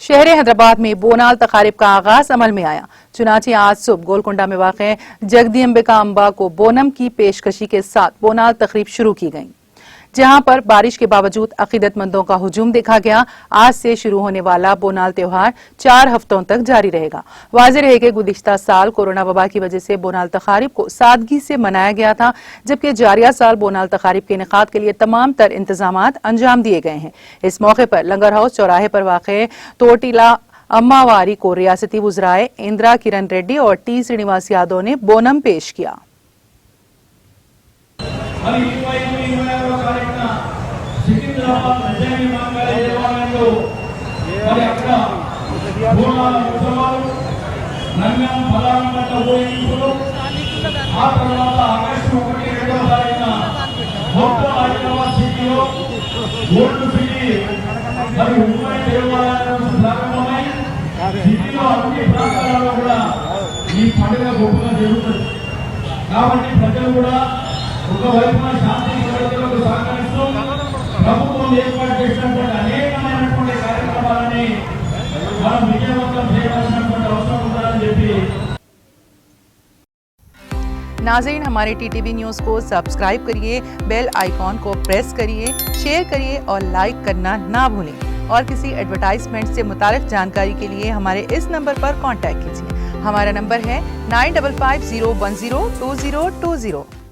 शहर हैदराबाद में बोनाल तकारीब का आगाज अमल में आया। चुनांचे आज सुबह गोलकुंडा में वाक़ जगदी अंबिका अम्बा को बोनम की पेशकशी के साथ बोनाल तकरीब शुरू की गई, जहां पर बारिश के बावजूद अकीदतमंदों का हुजूम देखा गया। आज से शुरू होने वाला बोनाल त्योहार 4 हफ्तों तक जारी रहेगा। वाज़ेह रहे कि गुज़िश्ता साल कोरोना वबा की वजह से बोनाल तकारीब को सादगी से मनाया गया था, जबकि जारिया साल बोनाल तकारीब के इनेकाद के लिए तमाम तर इंतजामात अंजाम दिए गए हैं। इस मौके पर लंगर हाउस चौराहे पर वाक़ तोटीला अम्मावारी को रियासती वज़राए इंदिरा किरण रेड्डी और टी श्रीनिवास यादव ने बोनम पेश किया। ఈ పండుగ గొప్పగా జరుగుతుంది కాబట్టి ప్రజలు కూడా ఒకవైపున శాంతి భద్రతలకు సహకరిస్తూ ప్రభుత్వం ఏర్పాటు చేసినటువంటి అనేకమైనటువంటి కార్యక్రమాలని మనం విజయవంతం చేయవలసినటువంటి అవసరం ఉందని చెప్పి। नाज़रीन, हमारे टीटीवी न्यूज़ को सब्सक्राइब करिए, बेल आइकॉन को प्रेस करिए, शेयर करिए और लाइक करना ना भूलें। और किसी एडवर्टाइजमेंट से मुताल्लिक़ जानकारी के लिए हमारे इस नंबर पर कांटेक्ट कीजिए। हमारा नंबर है 9550102020।